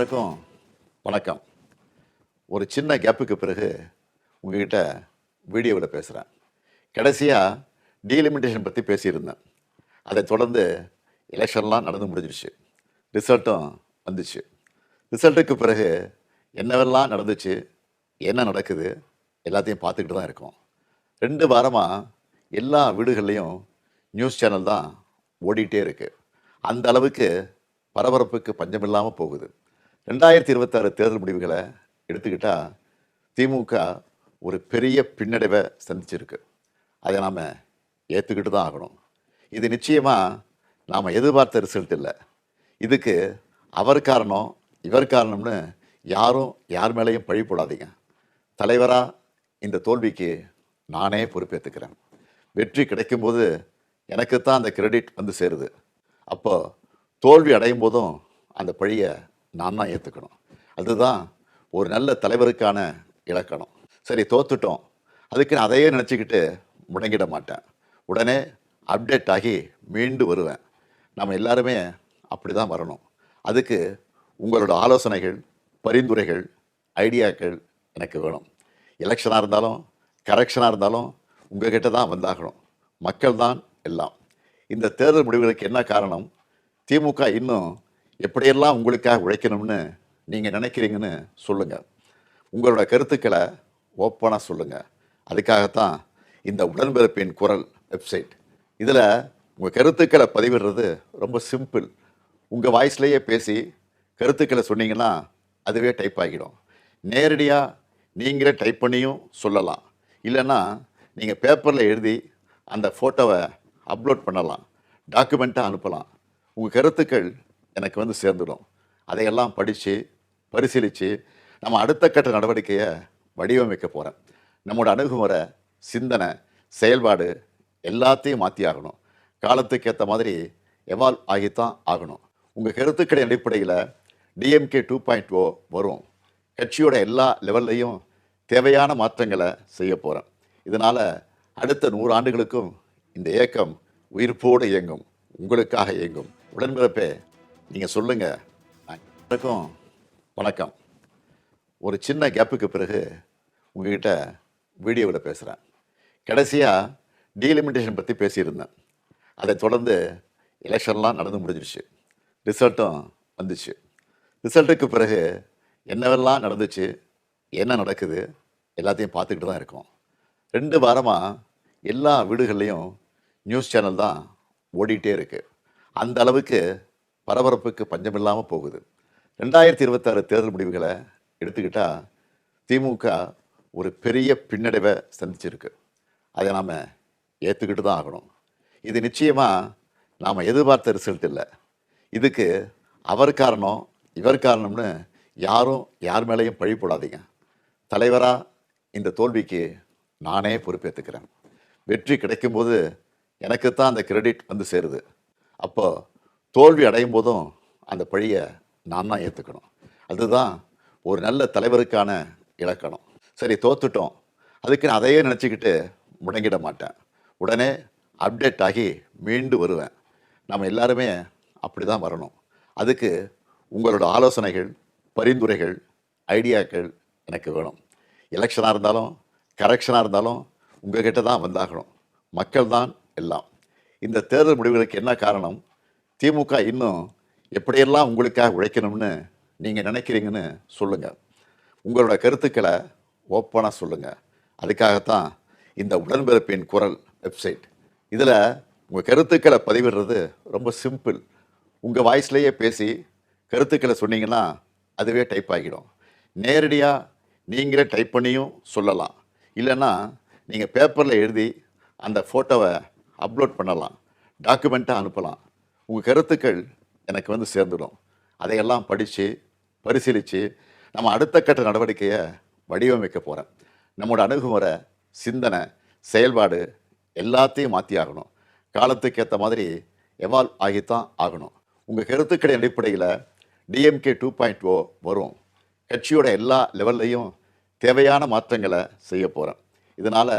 வணக்கம். வணக்கம். ஒரு சின்ன கேப்புக்கு பிறகு உங்ககிட்ட வீடியோவில் பேசுகிறேன். கடைசியாக டீலிமிட்டேஷன் பற்றி பேசியிருந்தேன். அதை தொடர்ந்து எலெக்ஷன்லாம் நடந்து முடிஞ்சிருச்சு. ரிசல்ட்டும் வந்துச்சு. ரிசல்ட்டுக்கு பிறகு என்னவெல்லாம் நடந்துச்சு, என்ன நடக்குது எல்லாத்தையும் பார்த்துக்கிட்டு தான் இருக்கோம். 2 வாரமாக எல்லா வீடுகள்லேயும் நியூஸ் சேனல் தான் ஓடிட்டே இருக்குது. அந்த அளவுக்கு பரபரப்புக்கு பஞ்சமில்லாமல் போகுது. 2026 தேர்தல் முடிவுகளை எடுத்துக்கிட்டால் திமுக ஒரு பெரிய பின்னடைவை சந்திச்சிருக்கு. அதை நாம் ஏற்றுக்கிட்டு தான் ஆகணும். இது நிச்சயமாக நாம் எதிர்பார்த்த ரிசல்ட் இல்லை. இதுக்கு அவர் காரணம் இவர் காரணம்னு யாரும் யார் மேலேயும் பழி போடாதீங்க. தலைவராக இந்த தோல்விக்கு நானே பொறுப்பேற்றுக்கிறேன். வெற்றி கிடைக்கும்போது எனக்கு தான் அந்த கிரெடிட் வந்து சேருது. அப்போ தோல்வி அடையும் போதும் அந்த பழியை நான் தான் ஏற்றுக்கணும். அதுதான் ஒரு நல்ல தலைவருக்கான இலக்கணம். சரி, தோத்துட்டோம், அதுக்கு நான் அதையே நினச்சிக்கிட்டு முடங்கிட மாட்டேன். உடனே அப்டேட் ஆகி மீண்டு வருவேன். நம்ம எல்லாருமே அப்படி தான் வரணும். அதுக்கு உங்களோட ஆலோசனைகள், பரிந்துரைகள், ஐடியாக்கள் எனக்கு வேணும். எலெக்ஷனாக இருந்தாலும் கரெக்ஷனாக இருந்தாலும் உங்ககிட்ட தான் வந்தாகணும். மக்கள் தான் எல்லாம். இந்த தேர்தல் முடிவுகளுக்கு என்ன காரணம்? திமுக இன்னும் எப்படியெல்லாம் உங்களுக்காக உழைக்கணும்னு நீங்கள் நினைக்கிறீங்கன்னு சொல்லுங்கள். உங்களோட கருத்துக்களை ஓப்பனாக சொல்லுங்கள். அதுக்காகத்தான் இந்த உடன்பிறப்பின் குரல் வெப்சைட். இதில் உங்கள் கருத்துக்களை பதிவிடுறது ரொம்ப சிம்பிள். உங்கள் வாய்ஸ்லேயே பேசி கருத்துக்களை சொன்னீங்கன்னா அதுவே டைப் ஆகிடும். நேரடியாக நீங்களே டைப் பண்ணியும் சொல்லலாம். இல்லைன்னா நீங்கள் பேப்பரில் எழுதி அந்த ஃபோட்டோவை அப்லோட் பண்ணலாம், டாக்குமெண்ட்டாக அனுப்பலாம். உங்கள் கருத்துக்கள் எனக்கு வந்து சேர்ந்துடும். அதையெல்லாம் படித்து பரிசீலித்து நம்ம அடுத்த கட்ட நடவடிக்கையை வடிவமைக்க போகிறேன். நம்மளோட அணுகுமுறை, சிந்தனை, செயல்பாடு எல்லாத்தையும் மாற்றி ஆகணும். காலத்துக்கு ஏற்ற மாதிரி எவால்வ் ஆகித்தான் ஆகணும். உங்கள் கருத்துக்களின் அடிப்படையில் டிஎம்கே 2.0 வரும். கட்சியோட எல்லா லெவல்லையும் தேவையான மாற்றங்களை செய்ய போகிறேன். இதனால் அடுத்த 100 ஆண்டுகளுக்கும் இந்த இயக்கம் உயிர்ப்போடு இயங்கும், உங்களுக்காக இயங்கும். உடன்பிறப்பே, நீங்கள் சொல்லுங்கள். வணக்கம். வணக்கம். ஒரு சின்ன கேப்புக்கு பிறகு உங்ககிட்ட வீடியோவில் பேசுகிறேன். கடைசியாக டீலிமிட்டேஷன் பற்றி பேசியிருந்தேன். அதை தொடர்ந்து எலெக்ஷன்லாம் நடந்து முடிஞ்சிருச்சு. ரிசல்ட்டும் வந்துச்சு. ரிசல்ட்டுக்கு பிறகு என்னவெல்லாம் நடந்துச்சு, என்ன நடக்குது எல்லாத்தையும் பார்த்துக்கிட்டு தான் இருக்கோம். 2 வாரமாக எல்லா வீடுகள்லேயும் நியூஸ் சேனல் தான் ஓடிட்டே இருக்குது. அந்த அளவுக்கு பரபரப்புக்கு பஞ்சமில்லாமல் போகுது. 2026 தேர்தல் முடிவுகளை எடுத்துக்கிட்டால் திமுக ஒரு பெரிய பின்னடைவை சந்திச்சிருக்கு. அதை நாம் ஏற்றுக்கிட்டு தான் ஆகணும். இது நிச்சயமாக நாம் எதிர்பார்த்த ரிசல்ட் இல்லை. இதுக்கு அவர் காரணம் இவர் காரணம்னு யாரும் யார் மேலேயும் பழி போடாதீங்க. தலைவராக இந்த தோல்விக்கு நானே பொறுப்பேற்றுக்கிறேன். வெற்றி கிடைக்கும்போது எனக்கு தான் அந்த கிரெடிட் வந்து சேருது. அப்போ தோல்வி அடையும் போதும் அந்த பழியை நான் தான் ஏற்றுக்கணும். அதுதான் ஒரு நல்ல தலைவருக்கான இலக்கணம். சரி, தோத்துட்டோம், அதுக்கு நான் அதையே நினச்சிக்கிட்டு முடங்கிட மாட்டேன். உடனே அப்டேட் ஆகி மீண்டு வருவேன். நம்ம எல்லாருமே அப்படி தான் வரணும். அதுக்கு உங்களோட ஆலோசனைகள், பரிந்துரைகள், ஐடியாக்கள் எனக்கு வேணும். எலெக்ஷனாக இருந்தாலும் கரெக்ஷனாக இருந்தாலும் உங்ககிட்ட தான் வந்தாகணும். மக்கள் தான் எல்லாம். இந்த தேர்தல் முடிவுகளுக்கு என்ன காரணம்? திமுக இன்னும் எப்படியெல்லாம் உங்களுக்காக உழைக்கணும்னு நீங்கள் நினைக்கிறீங்கன்னு சொல்லுங்கள். உங்களோட கருத்துக்களை ஓப்பனாக சொல்லுங்கள். அதுக்காகத்தான் இந்த உடன்பிறப்பின் குரல் வெப்சைட். இதில் உங்கள் கருத்துக்களை பதிவிடுறது ரொம்ப சிம்பிள். உங்கள் வாய்ஸ்லேயே பேசி கருத்துக்களை சொன்னீங்கன்னா அதுவே டைப் ஆகிடும். நேரடியாக நீங்களே டைப் பண்ணியும் சொல்லலாம். இல்லைன்னா நீங்கள் பேப்பரில் எழுதி அந்த ஃபோட்டோவை அப்லோட் பண்ணலாம், டாக்குமெண்ட்டாக அனுப்பலாம். உங்கள் கருத்துக்கள் எனக்கு வந்து சேர்ந்துடும். அதையெல்லாம் படித்து பரிசீலித்து நம்ம அடுத்த கட்ட நடவடிக்கையை வடிவமைக்க போகிறேன். நம்மளோட அணுகுமுறை, சிந்தனை, செயல்பாடு எல்லாத்தையும் மாற்றி ஆகணும். காலத்துக்கு ஏற்ற மாதிரி எவால்வ் ஆகித்தான் ஆகணும். உங்கள் கருத்துக்களின் அடிப்படையில் டிஎம்கே 2.0 வரும். கட்சியோட எல்லா லெவல்லையும் தேவையான மாற்றங்களை செய்ய போகிறேன். இதனால்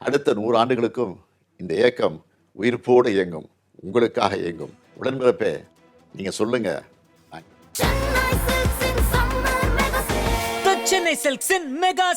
அடுத்த 100 ஆண்டுகளுக்கும் இந்த இயக்கம் உயிர்ப்போடு இயங்கும், உங்களுக்காக இயங்கும். உடன்பிறப்பே, நீங்கள் சொல்லுங்கள். சென்னை சில்க்ஸின் மெகா